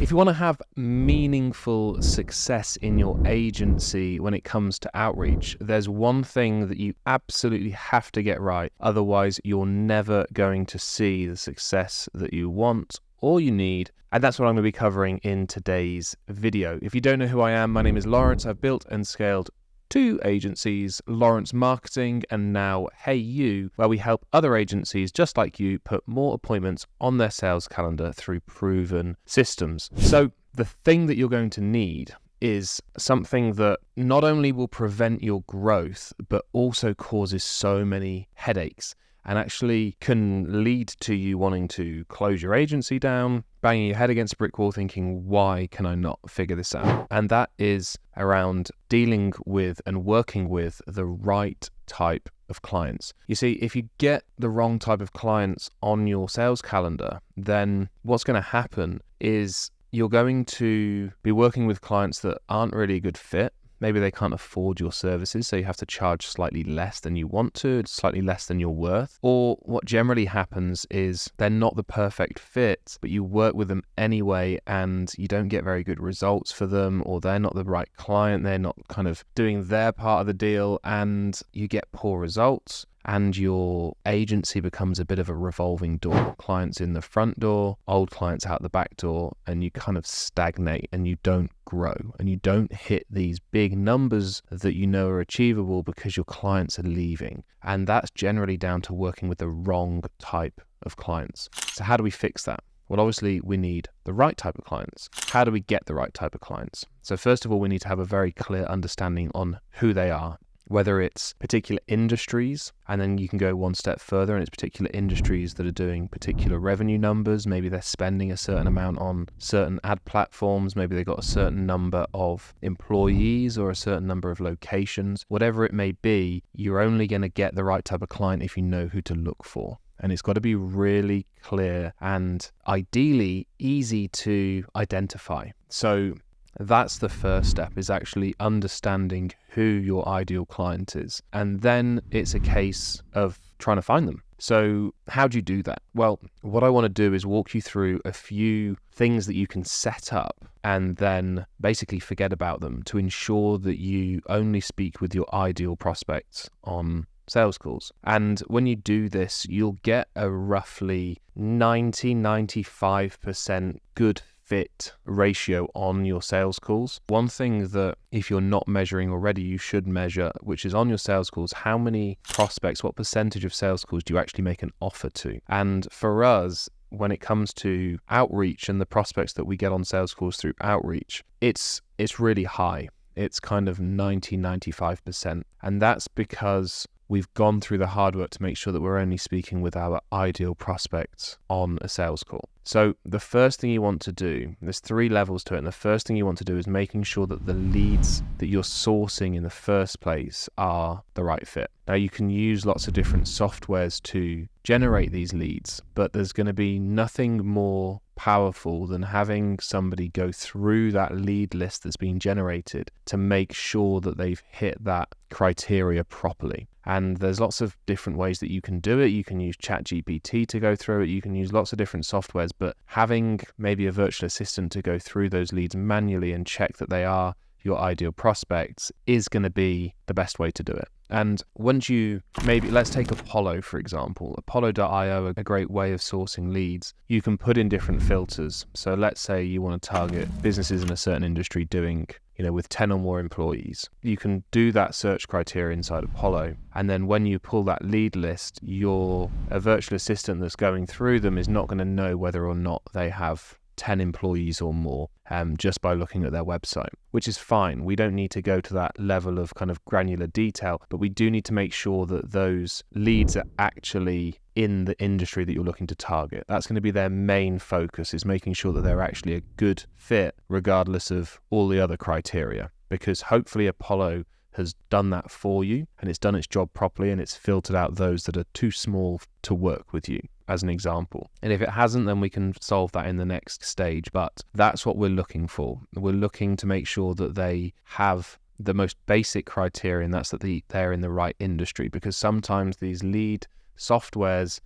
If you want to have meaningful success in your agency when it comes to outreach, there's one thing that you absolutely have to get right. Otherwise, you're never going to see the success that you want or you need. And that's what I'm going to be covering in today's video. If you don't know who I am, my name is Lawrence. I've built and scaled 2 agencies, Lawrence Marketing and now Hey You, where we help other agencies just like you put more appointments on their sales calendar through proven systems. So the thing that you're going to need is something that not only will prevent your growth, but also causes so many headaches and actually can lead to you wanting to close your agency down, banging your head against a brick wall thinking, why can I not figure this out? And that is around dealing with and working with the right type of clients. You see, if you get the wrong type of clients on your sales calendar, then what's going to happen is you're going to be working with clients that aren't really a good fit. Maybe they can't afford your services, so you have to charge slightly less than you want to, slightly less than you're worth. Or what generally happens is they're not the perfect fit, but you work with them anyway and you don't get very good results for them, or they're not the right client, they're not kind of doing their part of the deal and you get poor results. And your agency becomes a bit of a revolving door. Clients in the front door, old clients out the back door, and you kind of stagnate and you don't grow and you don't hit these big numbers that you know are achievable because your clients are leaving. And that's generally down to working with the wrong type of clients. So how do we fix that? Well, obviously we need the right type of clients. How do we get the right type of clients? So first of all, we need to have a very clear understanding on who they are, whether it's particular industries, and then you can go one step further and it's particular industries that are doing particular revenue numbers. Maybe they're spending a certain amount on certain ad platforms. Maybe they've got a certain number of employees or a certain number of locations. Whatever it may be, you're only going to get the right type of client if you know who to look for. And it's got to be really clear and ideally easy to identify. So that's the first step, is actually understanding who your ideal client is. And then it's a case of trying to find them. So how do you do that? Well, what I want to do is walk you through a few things that you can set up and then basically forget about them to ensure that you only speak with your ideal prospects on sales calls. And when you do this, you'll get a roughly 95% good fit ratio on your sales calls. One thing that if you're not measuring already, you should measure, which is on your sales calls, how many prospects, what percentage of sales calls do you actually make an offer to? And for us, when it comes to outreach and the prospects that we get on sales calls through outreach, it's really high. It's kind of 95%. And that's because we've gone through the hard work to make sure that we're only speaking with our ideal prospects on a sales call. So the first thing you want to do, there's 3 levels to it, and the first thing you want to do is making sure that the leads that you're sourcing in the first place are the right fit. Now, you can use lots of different softwares to generate these leads, but there's going to be nothing more powerful than having somebody go through that lead list that's been generated to make sure that they've hit that criteria properly. And there's lots of different ways that you can do it. You can use ChatGPT to go through it. You can use lots of different softwares, but having maybe a virtual assistant to go through those leads manually and check that they are your ideal prospects is going to be the best way to do it. And once you, maybe let's take Apollo, for example. Apollo.io, a great way of sourcing leads. You can put in different filters. So let's say you want to target businesses in a certain industry doing, with 10 or more employees. You can do that search criteria inside Apollo. And then when you pull that lead list, a virtual assistant that's going through them is not going to know whether or not they have 10 employees or more just by looking at their website, which is fine. We don't need to go to that level of kind of granular detail, but we do need to make sure that those leads are actually in the industry that you're looking to target. That's going to be their main focus, is making sure that they're actually a good fit regardless of all the other criteria, because hopefully Apollo has done that for you and it's done its job properly and it's filtered out those that are too small to work with you, as an example. And if it hasn't, then we can solve that in the next stage. But that's what we're looking for. We're looking to make sure that they have the most basic criteria, and that's that they're in the right industry, because sometimes these lead softwares,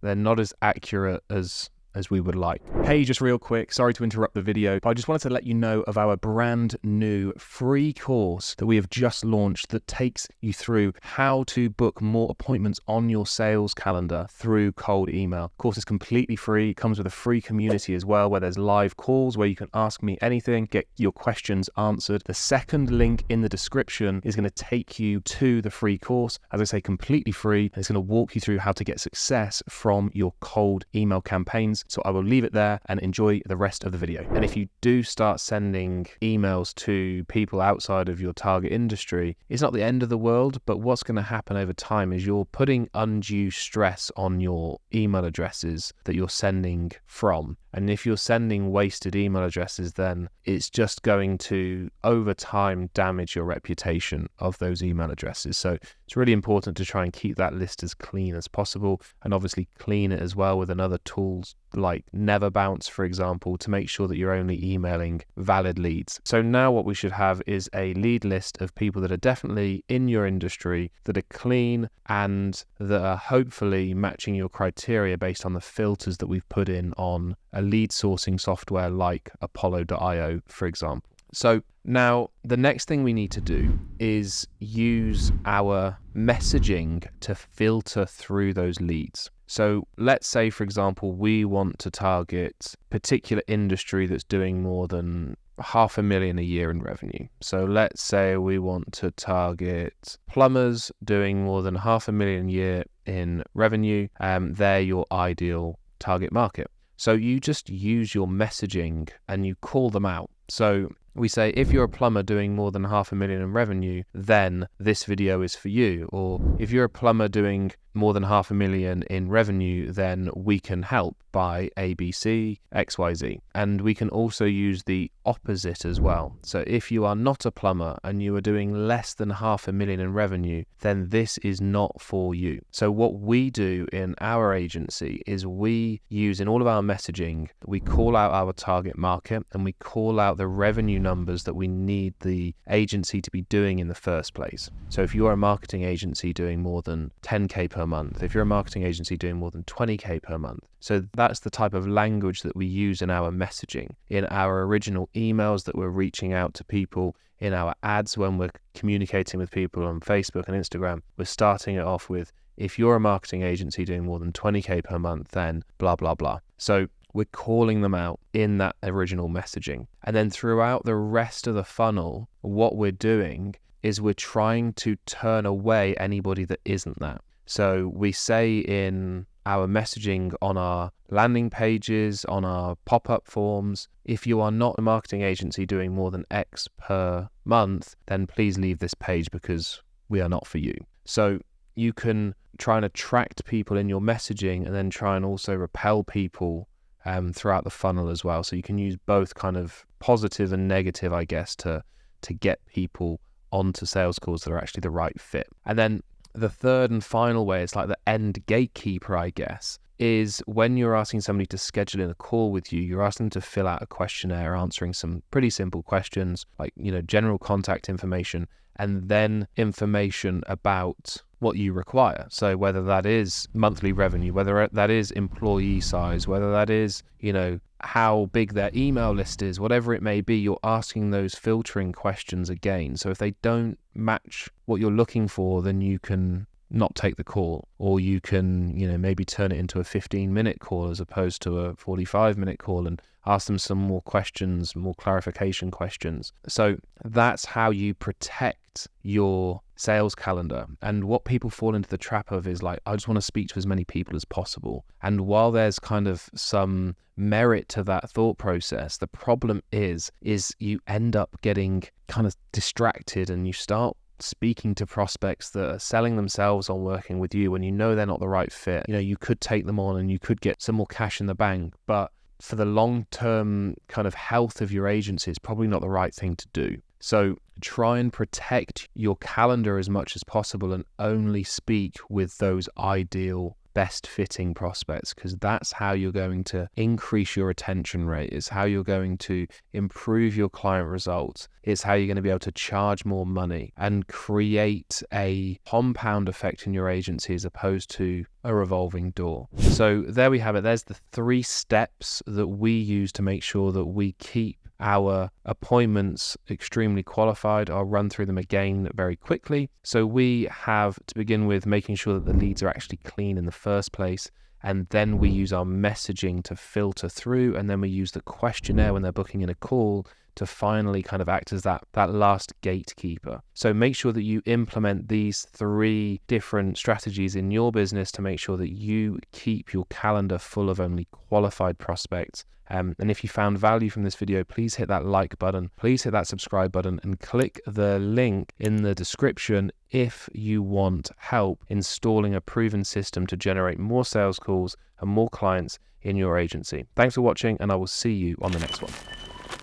they're not as accurate as as we would like. Hey, just real quick, sorry to interrupt the video, but I just wanted to let you know of our brand new free course that we have just launched that takes you through how to book more appointments on your sales calendar through cold email. The course is completely free. It comes with a free community as well, where there's live calls where you can ask me anything, get your questions answered. The second link in the description is going to take you to the free course, as I say, completely free, and it's going to walk you through how to get success from your cold email campaigns. So I will leave it there and enjoy the rest of the video. And if you do start sending emails to people outside of your target industry, it's not the end of the world, but what's going to happen over time is you're putting undue stress on your email addresses that you're sending from. And if you're sending wasted email addresses, then it's just going to, over time, damage your reputation of those email addresses. So it's really important to try and keep that list as clean as possible, and obviously clean it as well with another tools like Never Bounce, for example, to make sure that you're only emailing valid leads. So now what we should have is a lead list of people that are definitely in your industry, that are clean, and that are hopefully matching your criteria based on the filters that we've put in on a lead sourcing software like Apollo.io, for example. So now the next thing we need to do is use our messaging to filter through those leads. So let's say, for example, we want to target a particular industry that's doing more than $500,000 a year in revenue. So let's say we want to target plumbers doing more than $500,000 a year in revenue. They're your ideal target market. So you just use your messaging and you call them out. So we say, if you're a plumber doing more than $500,000 in revenue, then this video is for you. Or if you're a plumber doing more than $500,000 in revenue, then we can help by ABC, XYZ. And we can also use the opposite as well. So if you are not a plumber and you are doing less than $500,000 in revenue, then this is not for you. So what we do in our agency is we use, in all of our messaging, we call out our target market and we call out the revenue numbers that we need the agency to be doing in the first place. So if you're a marketing agency doing more than 10K per month, if you're a marketing agency doing more than 20K per month, so that's the type of language that we use in our messaging, in our original emails that we're reaching out to people, in our ads when we're communicating with people on Facebook and Instagram. We're starting it off with, if you're a marketing agency doing more than 20K per month, then blah, blah, blah. So we're calling them out in that original messaging. And then throughout the rest of the funnel, what we're doing is we're trying to turn away anybody that isn't that. So we say in our messaging on our landing pages, on our pop-up forms, if you are not a marketing agency doing more than X per month, then please leave this page because we are not for you. So you can try and attract people in your messaging and then try and also repel people throughout the funnel as well. So you can use both kind of positive and negative, I guess, to get people onto sales calls that are actually the right fit. And then the third and final way, it's like the end gatekeeper, I guess, is when you're asking somebody to schedule in a call with you, you're asking them to fill out a questionnaire, answering some pretty simple questions like, general contact information, and then information about what you require. So whether that is monthly revenue, whether that is employee size, whether that is, how big their email list is, whatever it may be, you're asking those filtering questions again. So if they don't match what you're looking for, then you can not take the call, or you can, maybe turn it into a 15-minute call as opposed to a 45-minute call and ask them some more questions, more clarification questions. So that's how you protect your sales calendar. And what people fall into the trap of is like, I just want to speak to as many people as possible. And while there's kind of some merit to that thought process, the problem is you end up getting kind of distracted and you start speaking to prospects that are selling themselves on working with you when they're not the right fit. You could take them on and you could get some more cash in the bank, but for the long-term kind of health of your agency, it's probably not the right thing to do. So try and protect your calendar as much as possible and only speak with those ideal, best fitting prospects, because that's how you're going to increase your retention rate. It's how you're going to improve your client results. It's how you're going to be able to charge more money and create a compound effect in your agency, as opposed to a revolving door. So there we have it. There's the 3 steps that we use to make sure that we keep our appointments extremely qualified. I'll run through them again very quickly. So we have to begin with making sure that the leads are actually clean in the first place. And then we use our messaging to filter through. And then we use the questionnaire when they're booking in a call to finally kind of act as that last gatekeeper. So make sure that you implement these 3 different strategies in your business to make sure that you keep your calendar full of only qualified prospects. And if you found value from this video, please hit that like button, please hit that subscribe button, and click the link in the description if you want help installing a proven system to generate more sales calls and more clients in your agency. Thanks for watching, and I will see you on the next one.